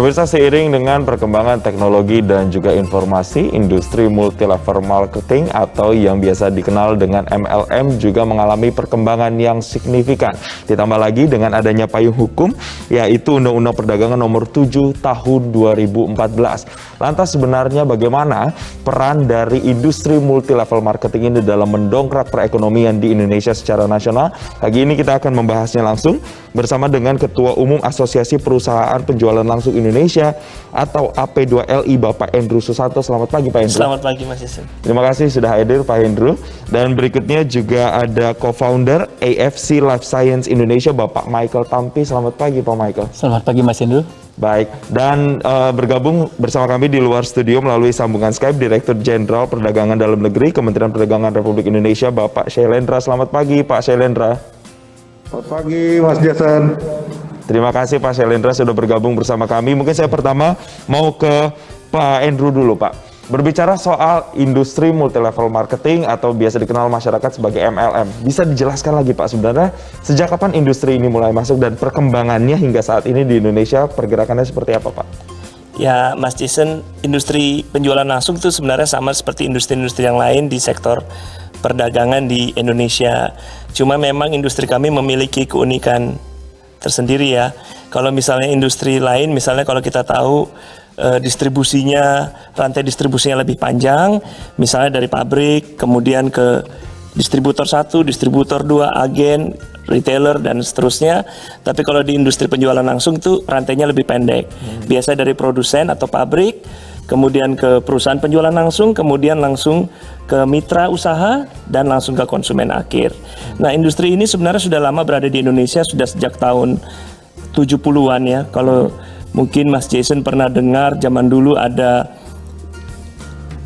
Pemirsa, seiring dengan perkembangan teknologi dan juga informasi, industri multi-level marketing atau yang biasa dikenal dengan MLM juga mengalami perkembangan yang signifikan. Ditambah lagi dengan adanya payung hukum, yaitu Undang-Undang Perdagangan Nomor 7 Tahun 2014. Lantas sebenarnya bagaimana peran dari industri multi-level marketing ini dalam mendongkrak perekonomian di Indonesia secara nasional? Pagi ini kita akan membahasnya langsung bersama dengan Ketua Umum Asosiasi Perusahaan Penjualan Langsung Indonesia atau AP2LI, Bapak Hendru Susanto. Selamat pagi, Pak Hendru. Selamat pagi, Mas Yasin. Terima kasih sudah hadir, Pak Hendru. Dan berikutnya juga ada co-founder AFC Life Science Indonesia, Bapak Michael Tampi. Selamat pagi, Pak Michael. Selamat pagi, Mas Hendru. Baik, dan bergabung bersama kami di luar studio melalui sambungan Skype Direktur Jenderal Perdagangan Dalam Negeri Kementerian Perdagangan Republik Indonesia, Bapak Shailendra. Selamat pagi, Pak Shailendra. Selamat pagi, Mas Jason. Terima kasih Pak Shailendra sudah bergabung bersama kami. Mungkin saya pertama mau ke Pak Hendru dulu, Pak. Berbicara soal industri multi-level marketing atau biasa dikenal masyarakat sebagai MLM. Bisa dijelaskan lagi, Pak, sebenarnya sejak kapan industri ini mulai masuk dan perkembangannya hingga saat ini di Indonesia pergerakannya seperti apa, Pak? Ya, Mas Jason, industri penjualan langsung itu sebenarnya sama seperti industri-industri yang lain di sektor perdagangan di Indonesia. Cuma memang industri kami memiliki keunikan tersendiri ya. Kalau misalnya industri lain, misalnya kalau kita tahu distribusinya, rantai distribusinya lebih panjang, misalnya dari pabrik, kemudian ke distributor 1, distributor 2, agen, retailer, dan seterusnya. Tapi kalau di industri penjualan langsung itu rantainya lebih pendek. Biasa dari produsen atau pabrik, kemudian ke perusahaan penjualan langsung, kemudian langsung ke mitra usaha, dan langsung ke konsumen akhir. Nah, industri ini sebenarnya sudah lama berada di Indonesia, sudah sejak tahun 70-an ya. Kalau mungkin Mas Jason pernah dengar, zaman dulu ada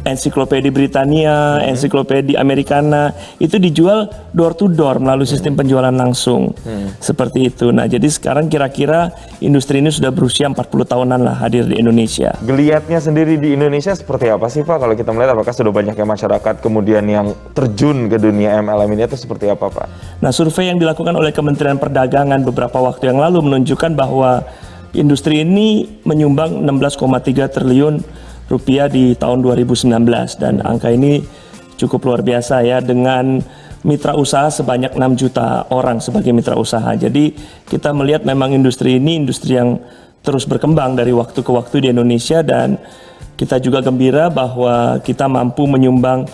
ensiklopedia Britania, ensiklopedia Americana, itu dijual door to door melalui sistem penjualan langsung. Seperti itu. Nah, jadi sekarang kira-kira industri ini sudah berusia 40 tahunan lah hadir di Indonesia. Geliatnya sendiri di Indonesia seperti apa sih, Pak? Kalau kita melihat apakah sudah banyaknya masyarakat kemudian yang terjun ke dunia MLM ini atau seperti apa, Pak? Nah, survei yang dilakukan oleh Kementerian Perdagangan beberapa waktu yang lalu menunjukkan bahwa industri ini menyumbang 16,3 triliun rupiah di tahun 2019, dan angka ini cukup luar biasa ya, dengan mitra usaha sebanyak 6 juta orang sebagai mitra usaha. Jadi kita melihat memang industri ini industri yang terus berkembang dari waktu ke waktu di Indonesia, dan kita juga gembira bahwa kita mampu menyumbang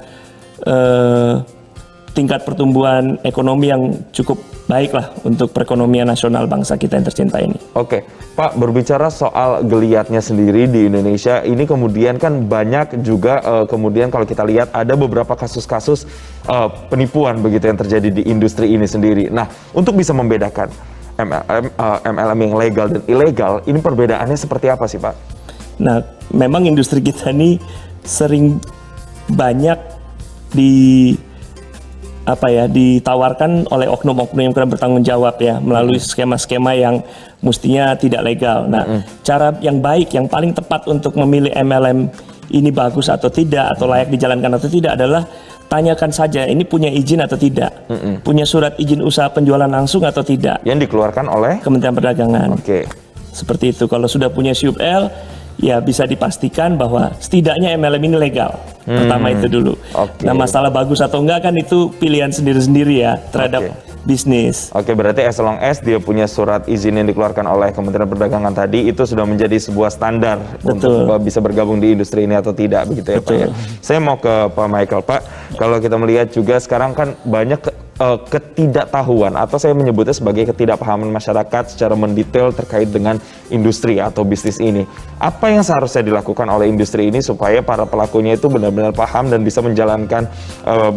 tingkat pertumbuhan ekonomi yang cukup baik lah untuk perekonomian nasional bangsa kita yang tercinta ini. Oke, Pak, berbicara soal geliatnya sendiri di Indonesia, ini kemudian kan banyak juga kemudian kalau kita lihat ada beberapa kasus-kasus penipuan begitu yang terjadi di industri ini sendiri. Nah, untuk bisa membedakan MLM yang legal dan ilegal, ini perbedaannya seperti apa sih, Pak? Nah, memang industri kita ini sering banyak ditawarkan oleh oknum-oknum yang kurang bertanggung jawab ya, melalui skema-skema yang mestinya tidak legal. Nah, cara yang baik, yang paling tepat untuk memilih MLM ini bagus atau tidak, atau layak dijalankan atau tidak adalah tanyakan saja, ini punya izin atau tidak, punya surat izin usaha penjualan langsung atau tidak, yang dikeluarkan oleh Kementerian Perdagangan. Oke. Seperti itu. Kalau sudah punya SUP-L, ya bisa dipastikan bahwa setidaknya MLM ini legal. Pertama itu dulu. Nah, masalah bagus atau enggak kan itu pilihan sendiri-sendiri ya terhadap bisnis. Oke, berarti as long as dia punya surat izin yang dikeluarkan oleh Kementerian Perdagangan tadi, itu sudah menjadi sebuah standar untuk bisa bergabung di industri ini atau tidak, begitu ya, Pak ya. Saya mau ke Pak Michael. Pak, kalau kita melihat juga sekarang kan banyak ketidaktahuan atau saya menyebutnya sebagai ketidakpahaman masyarakat secara mendetail terkait dengan industri atau bisnis ini. Apa yang seharusnya dilakukan oleh industri ini supaya para pelakunya itu benar-benar paham dan bisa menjalankan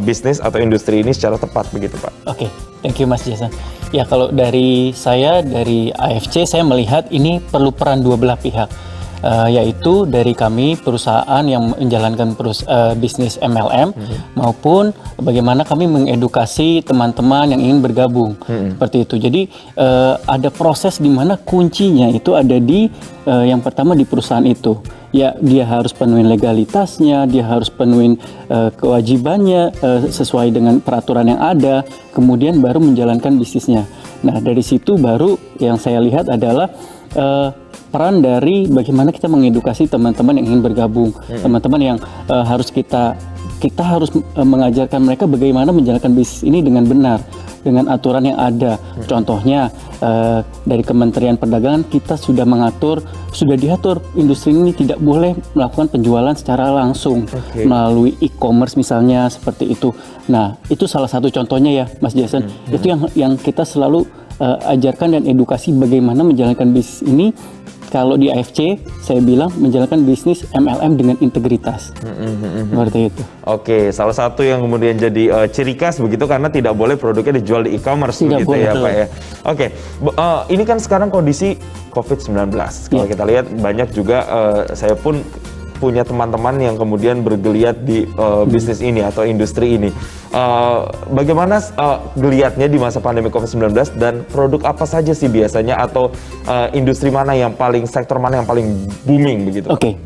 bisnis atau industri ini secara tepat, begitu, Pak? Oke, thank you Mas Jason. Ya, kalau dari saya, dari AFC, saya melihat ini perlu peran dua belah pihak. Yaitu dari kami perusahaan yang menjalankan bisnis MLM maupun bagaimana kami mengedukasi teman-teman yang ingin bergabung seperti itu. Jadi ada proses di mana kuncinya itu ada di yang pertama di perusahaan itu. Ya, dia harus penuhin legalitasnya, dia harus penuhin kewajibannya sesuai dengan peraturan yang ada, kemudian baru menjalankan bisnisnya. Nah, dari situ baru yang saya lihat adalah peran dari bagaimana kita mengedukasi teman-teman yang ingin bergabung, teman-teman yang harus kita harus mengajarkan mereka bagaimana menjalankan bisnis ini dengan benar, dengan aturan yang ada. Contohnya dari Kementerian Perdagangan kita sudah diatur industri ini tidak boleh melakukan penjualan secara langsung melalui e-commerce misalnya seperti itu. Nah, itu salah satu contohnya ya, Mas Jason. Itu yang kita selalu ajarkan dan edukasi bagaimana menjalankan bisnis ini. Kalau di AFC, saya bilang menjalankan bisnis MLM dengan integritas. Seperti itu. Oke, salah satu yang kemudian jadi ciri khas begitu karena tidak boleh produknya dijual di e-commerce begitu boleh, ya Pak ya. Oke, ini kan sekarang kondisi COVID-19. Kalau kita lihat banyak juga saya pun punya teman-teman yang kemudian bergeliat di bisnis ini atau industri ini. Bagaimana geliatnya di masa pandemi COVID-19 dan produk apa saja sih biasanya atau industri mana yang sektor mana yang paling booming begitu? Oke,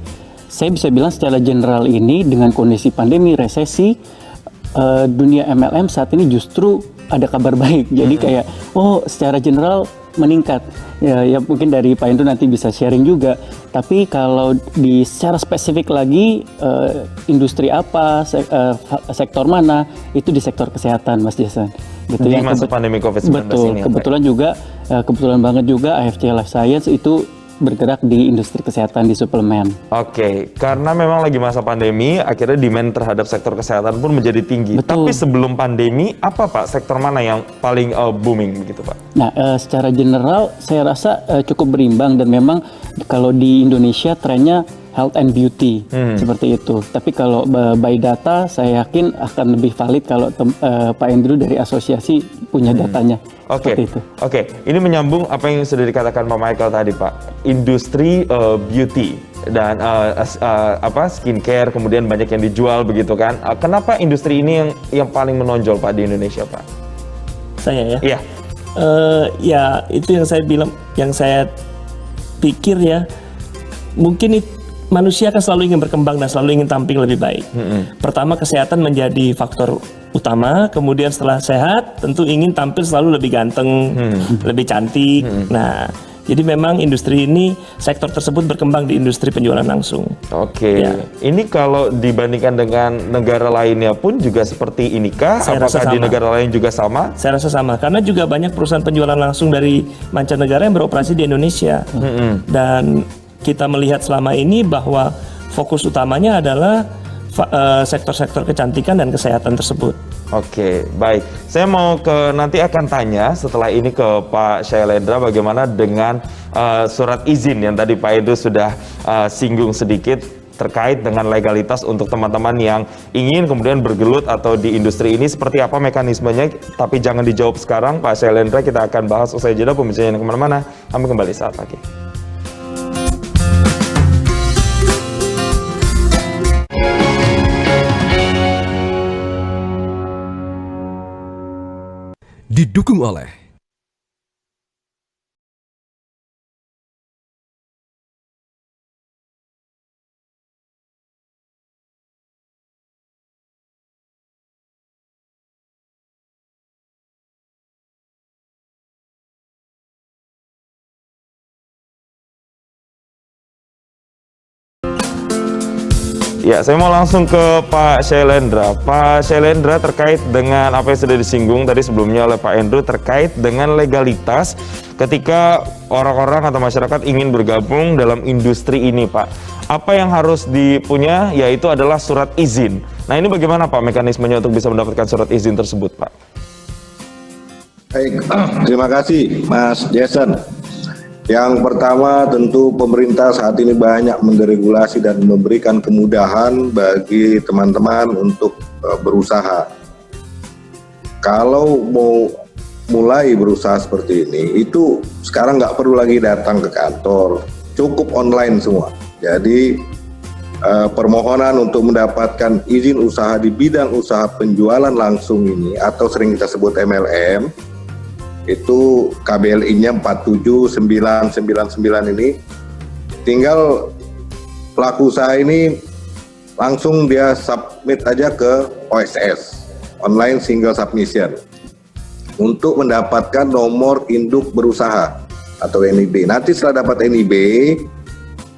saya bisa bilang secara general ini dengan kondisi pandemi, resesi, dunia MLM saat ini justru ada kabar baik. Jadi kayak, secara general meningkat. Ya mungkin dari Pak Hendro nanti bisa sharing juga. Tapi kalau secara spesifik lagi, industri apa, sektor mana, itu di sektor kesehatan, Mas Jason. Gitu di masa pandemi COVID-19 betul, ini. Kebetulan banget juga AFC Life Science itu bergerak di industri kesehatan di suplemen. Oke, karena memang lagi masa pandemi, akhirnya demand terhadap sektor kesehatan pun menjadi tinggi. Betul. Tapi sebelum pandemi, apa Pak sektor mana yang paling booming begitu Pak? Nah, secara general saya rasa cukup berimbang dan memang kalau di Indonesia trennya health and beauty seperti itu. Tapi kalau by data saya yakin akan lebih valid kalau Pak Andrew dari asosiasi punya datanya. Oke, Seperti itu. oke. Ini menyambung apa yang sudah dikatakan Pak Michael tadi Pak. Industri beauty dan skincare kemudian banyak yang dijual begitu kan. Kenapa industri ini yang paling menonjol Pak di Indonesia Pak? Saya ya. Iya. Ya itu yang saya bilang, yang saya pikir ya, mungkin manusia akan selalu ingin berkembang dan selalu ingin tampil lebih baik. Pertama, kesehatan menjadi faktor utama, kemudian setelah sehat tentu ingin tampil selalu lebih ganteng, lebih cantik. Nah, jadi memang industri ini, sektor tersebut berkembang di industri penjualan langsung. Oke, Ya. Ini kalau dibandingkan dengan negara lainnya pun juga seperti inikah? Saya rasa Apakah di sama. negara lain juga sama? Saya rasa sama, karena juga banyak perusahaan penjualan langsung dari mancanegara yang beroperasi di Indonesia. Dan kita melihat selama ini bahwa fokus utamanya adalah sektor-sektor kecantikan dan kesehatan tersebut. Oke, baik. Saya mau nanti akan tanya setelah ini ke Pak Shailendra bagaimana dengan surat izin yang tadi Pak Edo sudah singgung sedikit terkait dengan legalitas untuk teman-teman yang ingin kemudian bergelut atau di industri ini seperti apa mekanismenya, tapi jangan dijawab sekarang Pak Shailendra, kita akan bahas usai jeda. Pembicaraan yang kemana-mana, kami kembali saat lagi. Didukung oleh Ya, saya mau langsung ke Pak Shailendra. Pak Shailendra, terkait dengan apa yang sudah disinggung tadi sebelumnya oleh Pak Andrew terkait dengan legalitas ketika orang-orang atau masyarakat ingin bergabung dalam industri ini, Pak. Apa yang harus dipunya yaitu adalah surat izin. Nah, ini bagaimana Pak mekanismenya untuk bisa mendapatkan surat izin tersebut, Pak? Baik, terima kasih Mas Jason. Yang pertama tentu pemerintah saat ini banyak menderegulasi dan memberikan kemudahan bagi teman-teman untuk berusaha. Kalau mau mulai berusaha seperti ini, itu sekarang nggak perlu lagi datang ke kantor, cukup online semua. Jadi permohonan untuk mendapatkan izin usaha di bidang usaha penjualan langsung ini atau sering kita sebut MLM, itu KBLI-nya 47999 ini, tinggal pelaku usaha ini langsung dia submit aja ke OSS, Online Single Submission, untuk mendapatkan nomor induk berusaha. atau NIB. Nanti setelah dapat NIB,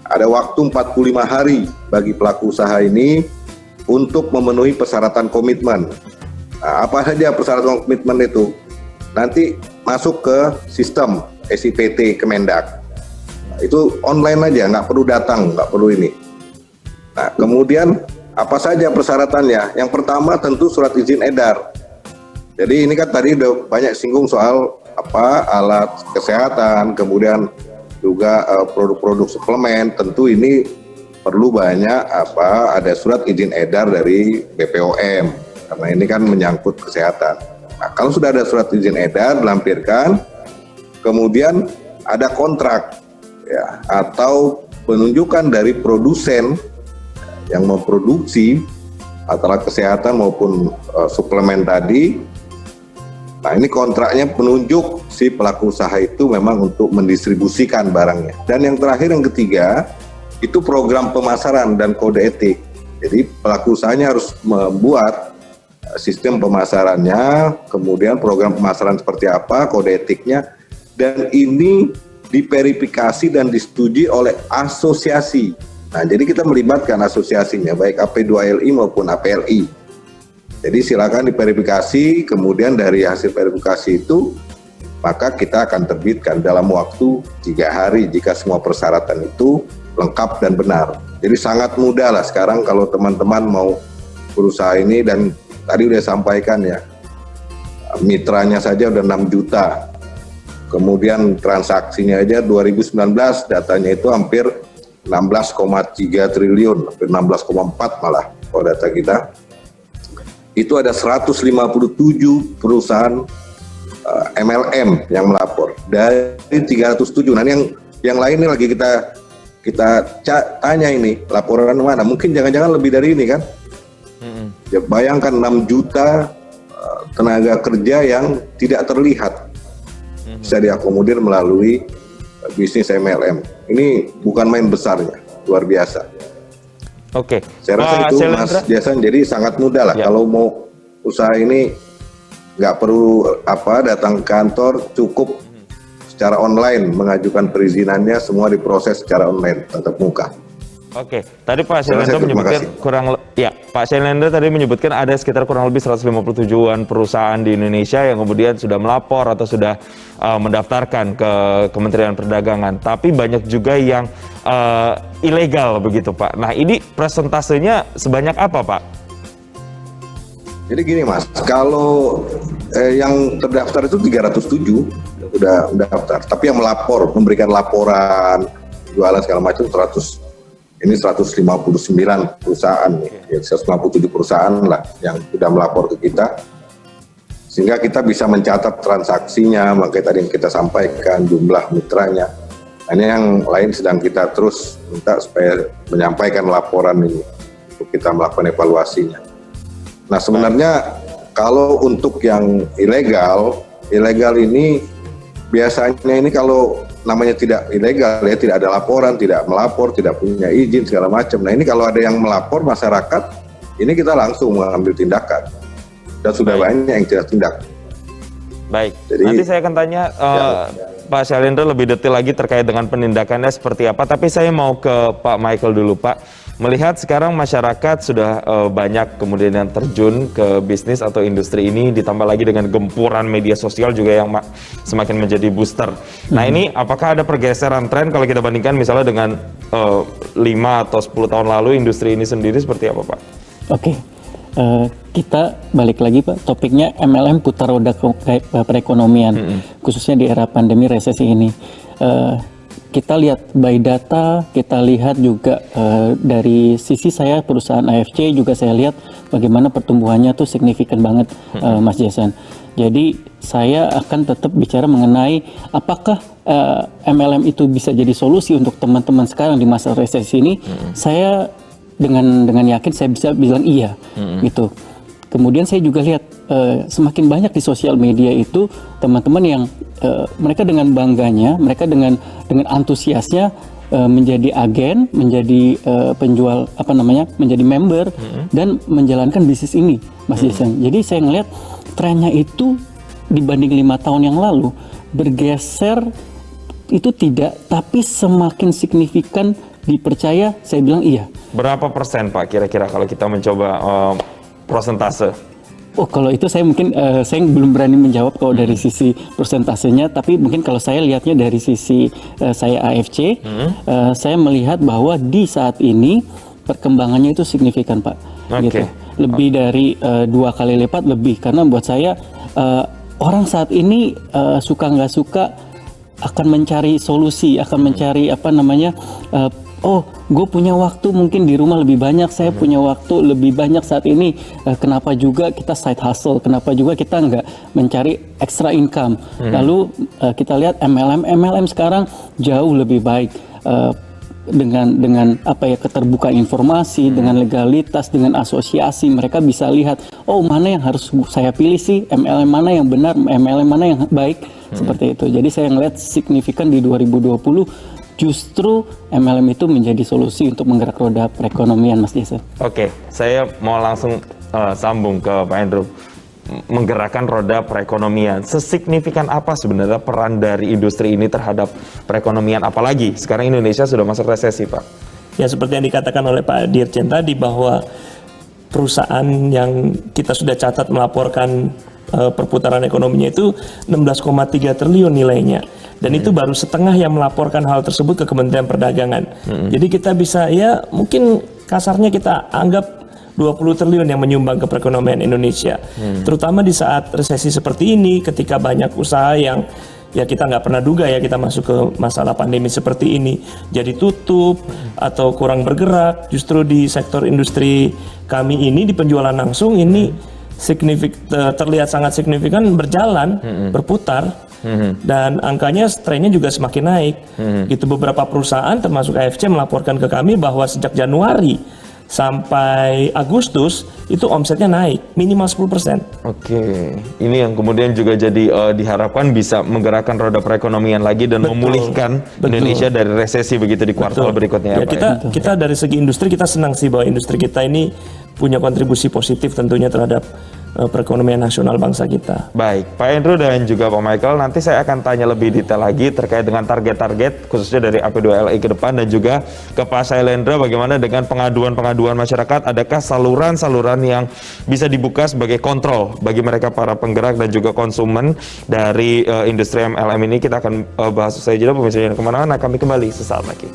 ada waktu 45 hari bagi pelaku usaha ini untuk memenuhi persyaratan komitmen. Nah, apa saja persyaratan komitmen itu? Nanti masuk ke sistem SIPT Kemendak. Nah, itu online aja, nggak perlu datang, nggak perlu ini. Nah, kemudian apa saja persyaratannya? Yang pertama tentu surat izin edar. Jadi ini kan tadi udah banyak singgung soal alat kesehatan, kemudian juga produk-produk suplemen. Tentu ini perlu banyak ada surat izin edar dari BPOM karena ini kan menyangkut kesehatan. Nah, kalau sudah ada surat izin edar lampirkan, kemudian ada kontrak ya atau penunjukan dari produsen yang memproduksi alat kesehatan maupun suplemen tadi. Nah, ini kontraknya penunjuk si pelaku usaha itu memang untuk mendistribusikan barangnya. Dan yang terakhir, yang ketiga, itu program pemasaran dan kode etik. Jadi pelaku usahanya harus membuat sistem pemasarannya, kemudian program pemasaran seperti apa, kode etiknya, dan ini diverifikasi dan disetujui oleh asosiasi. Nah, jadi kita melibatkan asosiasinya, baik AP2LI maupun APLI. Jadi silakan diverifikasi, kemudian dari hasil verifikasi itu maka kita akan terbitkan dalam waktu 3 hari jika semua persyaratan itu lengkap dan benar. Jadi sangat mudah lah sekarang kalau teman-teman mau berusaha ini, dan tadi udah sampaikan ya, mitranya saja udah 6 juta. Kemudian transaksinya aja 2019 datanya itu hampir 16,3 triliun, hampir 16,4 malah kalau data kita. Itu ada 157 perusahaan MLM yang melapor dari 307. Nah, yang lain ini lagi kita tanya ini laporan mana? Mungkin jangan-jangan lebih dari ini kan? Ya, bayangkan 6 juta tenaga kerja yang tidak terlihat bisa diakomodir melalui bisnis MLM. Ini bukan main besarnya, luar biasa. Oke, saya rasa itu Mas Jason, jadi sangat mudah lah kalau mau usaha ini, nggak perlu datang ke kantor, cukup secara online mengajukan perizinannya, semua diproses secara online tatap muka. Oke, tadi Pak Syailendra menyebutkan Pak Syailendra tadi menyebutkan ada sekitar kurang lebih 157-an perusahaan di Indonesia yang kemudian sudah melapor atau sudah mendaftarkan ke Kementerian Perdagangan, tapi banyak juga yang ilegal begitu Pak. Nah, ini presentasenya sebanyak apa Pak? Jadi gini Mas, kalau yang terdaftar itu 307 udah mendaftar, tapi yang melapor, memberikan laporan, jualan segala macam 159 perusahaan, ya, 157 perusahaan lah yang sudah melapor ke kita, sehingga kita bisa mencatat transaksinya, makanya tadi yang kita sampaikan jumlah mitranya. Nah, ini yang lain sedang kita terus minta supaya menyampaikan laporan ini untuk kita melakukan evaluasinya. Nah, sebenarnya kalau untuk yang ilegal ini biasanya ini kalau namanya tidak ilegal ya, tidak ada laporan, tidak melapor, tidak punya izin segala macam. Nah, ini kalau ada yang melapor masyarakat, ini kita langsung mengambil tindakan. Dan sudah banyak yang tidak tindak. Baik, jadi, nanti saya akan tanya Pak Syailendra lebih detail lagi terkait dengan penindakannya seperti apa. Tapi saya mau ke Pak Michael dulu Pak. Melihat sekarang masyarakat sudah banyak kemudian yang terjun ke bisnis atau industri ini, ditambah lagi dengan gempuran media sosial juga yang semakin menjadi booster. Nah, ini apakah ada pergeseran tren kalau kita bandingkan misalnya dengan 5 atau 10 tahun lalu industri ini sendiri seperti apa Pak? Oke. Kita balik lagi Pak, topiknya MLM putar roda perekonomian, khususnya di era pandemi resesi ini. Kita lihat by data, kita lihat juga dari sisi saya perusahaan AFC juga saya lihat bagaimana pertumbuhannya tuh signifikan banget Mas Jason. Jadi saya akan tetap bicara mengenai apakah MLM itu bisa jadi solusi untuk teman-teman sekarang di masa resesi ini. Saya dengan yakin saya bisa bilang iya gitu. Kemudian saya juga lihat semakin banyak di sosial media itu teman-teman yang mereka dengan bangganya, mereka dengan antusiasnya menjadi agen, menjadi penjual menjadi member dan menjalankan bisnis ini, Mas Jason. Jadi saya ngelihat trennya itu dibanding 5 tahun yang lalu bergeser itu tidak, tapi semakin signifikan dipercaya, saya bilang iya. Berapa persen Pak kira-kira kalau kita mencoba prosentase? Oh, kalau itu saya mungkin saya belum berani menjawab kalau dari sisi persentasenya, tapi mungkin kalau saya lihatnya dari sisi saya AFC, saya melihat bahwa di saat ini perkembangannya itu signifikan, Pak. Gitu. Lebih dari 2 kali lipat lebih, karena buat saya orang saat ini suka nggak suka akan mencari solusi, akan mencari oh, gue punya waktu mungkin di rumah lebih banyak, saya punya waktu lebih banyak saat ini. Kenapa juga kita side hustle? Kenapa juga kita nggak mencari extra income? Lalu kita lihat MLM sekarang jauh lebih baik dengan keterbukaan informasi, dengan legalitas, dengan asosiasi. Mereka bisa lihat, oh mana yang harus saya pilih sih, MLM mana yang benar, MLM mana yang baik, seperti itu. Jadi saya ngeliat signifikan di 2020. Justru MLM itu menjadi solusi untuk menggerak roda perekonomian, Mas Jason. Oke, saya mau langsung sambung ke Pak Andrew. Menggerakkan roda perekonomian, sesignifikan apa sebenarnya peran dari industri ini terhadap perekonomian? Apalagi sekarang Indonesia sudah masuk resesi, Pak. Ya, seperti yang dikatakan oleh Pak Dirjen tadi, bahwa perusahaan yang kita sudah catat melaporkan perputaran ekonominya itu 16,3 triliun nilainya. Dan itu baru setengah yang melaporkan hal tersebut ke Kementerian Perdagangan. Jadi kita bisa, ya mungkin kasarnya kita anggap 20 triliun yang menyumbang ke perekonomian Indonesia. Terutama di saat resesi seperti ini, ketika banyak usaha yang ya kita nggak pernah duga ya kita masuk ke masalah pandemi seperti ini, jadi tutup atau kurang bergerak. Justru di sektor industri kami ini, di penjualan langsung ini terlihat sangat signifikan berjalan, berputar. Dan angkanya trennya juga semakin naik. Gitu, beberapa perusahaan termasuk AFC melaporkan ke kami bahwa sejak Januari sampai Agustus itu omsetnya naik minimal 10%. Oke, ini yang kemudian juga jadi diharapkan bisa menggerakkan roda perekonomian lagi dan memulihkan Indonesia dari resesi begitu di kuartal berikutnya. Ya, kita dari segi industri kita senang sih bahwa industri kita ini punya kontribusi positif tentunya terhadap perekonomian nasional bangsa kita. Baik, Pak Andrew dan juga Pak Michael, nanti saya akan tanya lebih detail lagi terkait dengan target-target khususnya dari AP2LI ke depan, dan juga ke Pak Shailendra bagaimana dengan pengaduan-pengaduan masyarakat. Adakah saluran-saluran yang bisa dibuka sebagai kontrol bagi mereka para penggerak dan juga konsumen dari industri MLM ini? Kita akan bahas usai jeda. Pemirsa jangan kemana-mana, kami kembali sesaat lagi.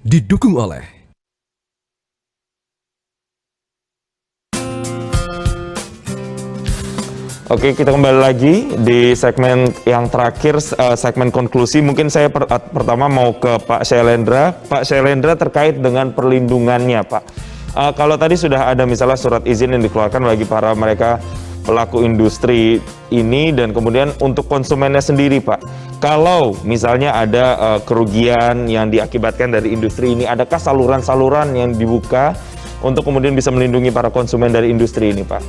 Didukung oleh Oke, kita kembali lagi di segmen yang terakhir, segmen konklusi. Mungkin saya pertama mau ke Pak Shailendra. Pak Shailendra, terkait dengan perlindungannya, Pak. Kalau tadi sudah ada misalnya surat izin yang dikeluarkan bagi para mereka pelaku industri ini, dan kemudian untuk konsumennya sendiri, Pak. Kalau misalnya ada kerugian yang diakibatkan dari industri ini, adakah saluran-saluran yang dibuka untuk kemudian bisa melindungi para konsumen dari industri ini, Pak?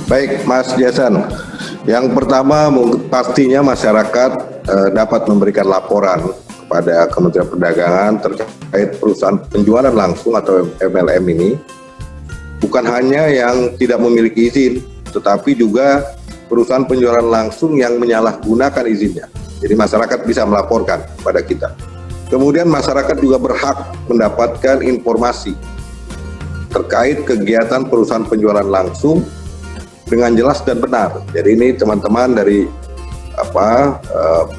Baik, Mas Jason. Yang pertama, pastinya masyarakat dapat memberikan laporan kepada Kementerian Perdagangan terkait perusahaan penjualan langsung atau MLM ini. Bukan hanya yang tidak memiliki izin, tetapi juga perusahaan penjualan langsung yang menyalahgunakan izinnya. Jadi masyarakat bisa melaporkan kepada kita. Kemudian masyarakat juga berhak mendapatkan informasi terkait kegiatan perusahaan penjualan langsung dengan jelas dan benar. Jadi ini teman-teman dari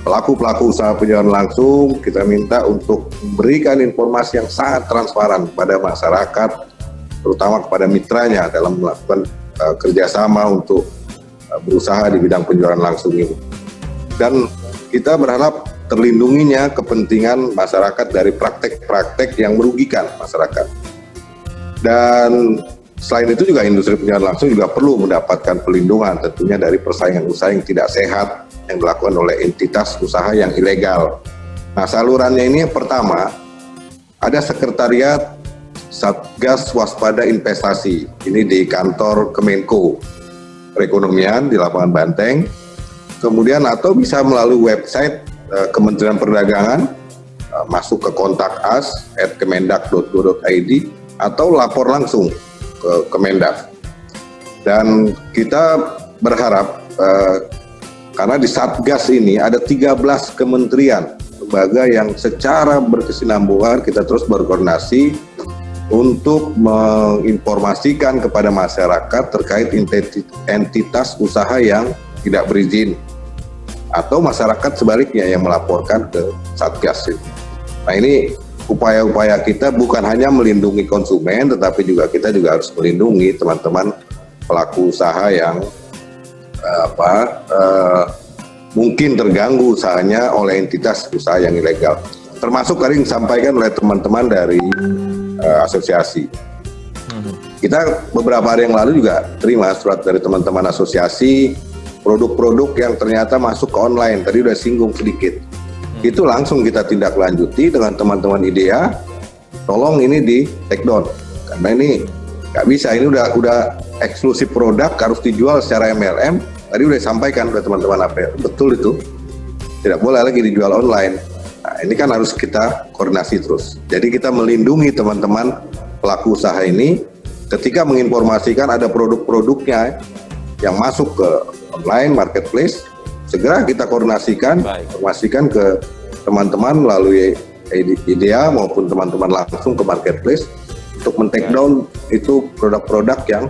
pelaku-pelaku usaha penjualan langsung, kita minta untuk memberikan informasi yang sangat transparan kepada masyarakat, terutama kepada mitranya dalam melakukan kerjasama untuk berusaha di bidang penjualan langsung ini. Dan kita berharap terlindunginya kepentingan masyarakat dari praktek-praktek yang merugikan masyarakat. Dan selain itu juga industri penjualan langsung juga perlu mendapatkan perlindungan tentunya dari persaingan usaha yang tidak sehat yang dilakukan oleh entitas usaha yang ilegal. Nah, salurannya ini yang pertama, ada sekretariat Satgas Waspada Investasi, ini di kantor Kemenko Perekonomian di Lapangan Banteng. Kemudian atau bisa melalui website Kementerian Perdagangan masuk ke kontak us @kemendak.go.id atau lapor langsung ke Kemendak. Dan kita berharap karena di Satgas ini ada 13 kementerian lembaga yang secara berkesinambungan kita terus berkoordinasi untuk menginformasikan kepada masyarakat terkait entitas usaha yang tidak berizin atau masyarakat sebaliknya yang melaporkan ke Satgas. Nah, ini upaya-upaya kita bukan hanya melindungi konsumen, tetapi juga kita juga harus melindungi teman-teman pelaku usaha yang mungkin terganggu usahanya oleh entitas usaha yang ilegal. Termasuk tadi yang disampaikan oleh teman-teman dari asosiasi. Kita beberapa hari yang lalu juga terima surat dari teman-teman asosiasi produk-produk yang ternyata masuk ke online. Tadi udah singgung sedikit. Itu langsung kita tindak lanjuti dengan teman-teman IDEA. Tolong ini di take down karena ini nggak bisa. Ini udah eksklusif produk harus dijual secara MLM. Tadi udah disampaikan oleh teman-teman APR. Betul itu. Tidak boleh lagi dijual online. Nah, ini kan harus kita koordinasi terus. Jadi kita melindungi teman-teman pelaku usaha ini ketika menginformasikan ada produk-produknya yang masuk ke online marketplace, segera kita koordinasikan, informasikan ke teman-teman melalui IDEA maupun teman-teman langsung ke marketplace untuk men-take down itu produk-produk yang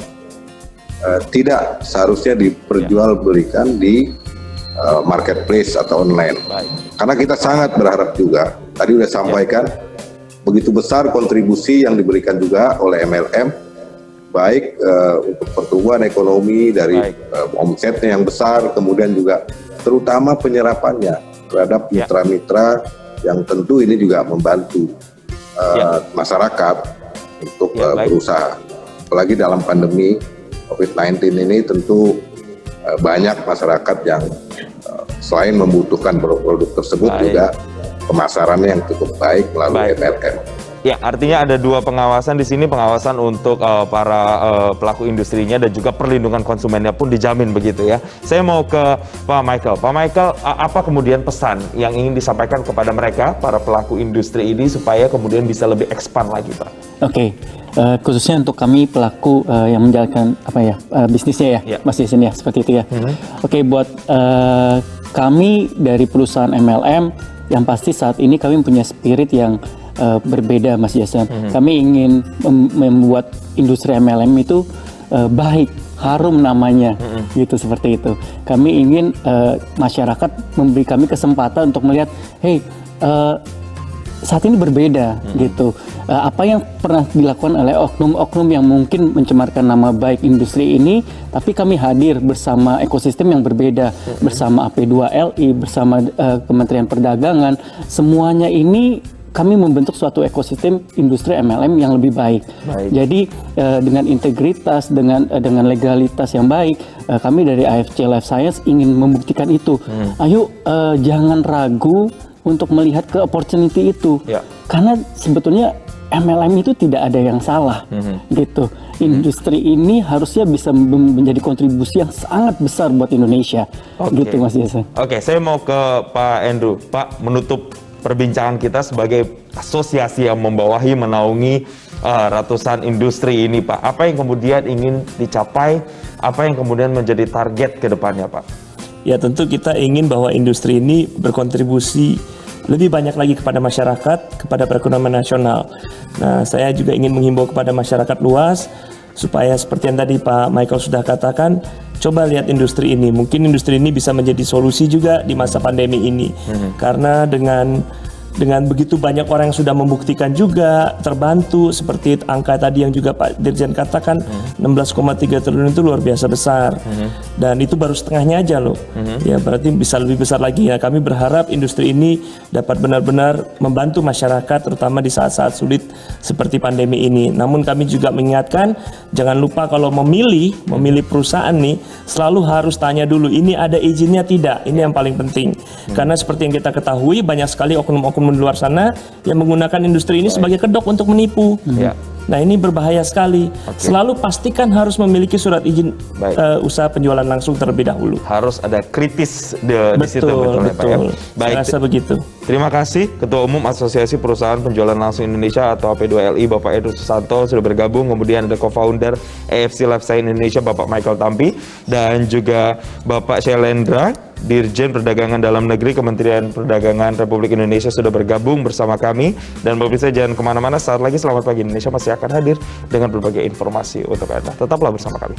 tidak seharusnya diperjualbelikan di marketplace atau online. Karena kita sangat berharap juga, tadi sudah sampaikan, begitu besar kontribusi yang diberikan juga oleh MLM, baik untuk pertumbuhan ekonomi dari omsetnya yang besar, kemudian juga terutama penyerapannya terhadap mitra-mitra yang tentu ini juga membantu masyarakat untuk berusaha. Apalagi dalam pandemi COVID-19 ini tentu banyak masyarakat yang selain membutuhkan produk-produk tersebut juga pemasarannya yang cukup baik melalui MLM. Ya, artinya ada dua pengawasan di sini, pengawasan untuk para pelaku industrinya dan juga perlindungan konsumennya pun dijamin begitu ya. Saya mau ke Pak Michael. Pak Michael, apa kemudian pesan yang ingin disampaikan kepada mereka, para pelaku industri ini supaya kemudian bisa lebih expand lagi, Pak? Oke, khususnya untuk kami pelaku yang menjalankan bisnisnya ya, Mas Jason ya, seperti itu ya. Oke, buat kami dari perusahaan MLM, yang pasti saat ini kami punya spirit yang berbeda, Mas Jason. Kami ingin membuat industri MLM itu baik, harum namanya, gitu seperti itu. Kami ingin masyarakat memberi kami kesempatan untuk melihat, saat ini berbeda, gitu. Apa yang pernah dilakukan oleh oknum-oknum yang mungkin mencemarkan nama baik industri ini, tapi kami hadir bersama ekosistem yang berbeda, bersama AP2LI, bersama Kementerian Perdagangan, semuanya ini kami membentuk suatu ekosistem industri MLM yang lebih baik. Jadi dengan integritas, dengan legalitas yang baik, kami dari AFC Life Science ingin membuktikan itu. Ayo jangan ragu untuk melihat ke opportunity itu, karena sebetulnya MLM itu tidak ada yang salah, gitu. Industri ini harusnya bisa menjadi kontribusi yang sangat besar buat Indonesia, gitu Mas Jason. Oke, saya mau ke Pak Andrew. Pak, menutup perbincangan kita sebagai asosiasi yang membawahi, menaungi ratusan industri ini, Pak. Apa yang kemudian ingin dicapai? Apa yang kemudian menjadi target ke depannya, Pak? Ya, tentu kita ingin bahwa industri ini berkontribusi lebih banyak lagi kepada masyarakat, kepada perekonomian nasional. Nah, saya juga ingin menghimbau kepada masyarakat luas supaya seperti yang tadi Pak Michael sudah katakan, coba lihat industri ini. Mungkin industri ini bisa menjadi solusi juga di masa pandemi ini. Karena dengan begitu banyak orang yang sudah membuktikan juga terbantu, seperti angka tadi yang juga Pak Dirjen katakan, 16,3 triliun itu luar biasa besar. Dan itu baru setengahnya aja loh. Ya, berarti bisa lebih besar lagi ya. Kami berharap industri ini dapat benar-benar membantu masyarakat, terutama di saat-saat sulit seperti pandemi ini. Namun kami juga mengingatkan, jangan lupa kalau memilih perusahaan nih, selalu harus tanya dulu, ini ada izinnya tidak? Ini yang paling penting. Karena seperti yang kita ketahui, banyak sekali oknum-oknum di luar sana yang menggunakan industri ini sebagai kedok untuk menipu. Nah ini berbahaya sekali. Selalu pastikan harus memiliki surat izin usaha penjualan langsung terlebih dahulu. Harus ada kritis di situ, betul ya, Pak ya? Baik. Saya rasa begitu. Terima kasih Ketua Umum Asosiasi Perusahaan Penjualan Langsung Indonesia atau AP2LI Bapak Edo Susanto sudah bergabung. Kemudian ada co-founder AFC Life Science Indonesia Bapak Michael Tampi dan juga Bapak Syailendra, Dirjen Perdagangan Dalam Negeri Kementerian Perdagangan Republik Indonesia sudah bergabung bersama kami. Dan pemirsa jangan kemana-mana, saat lagi Selamat Pagi Indonesia masih akan hadir dengan berbagai informasi untuk Anda. Tetaplah bersama kami.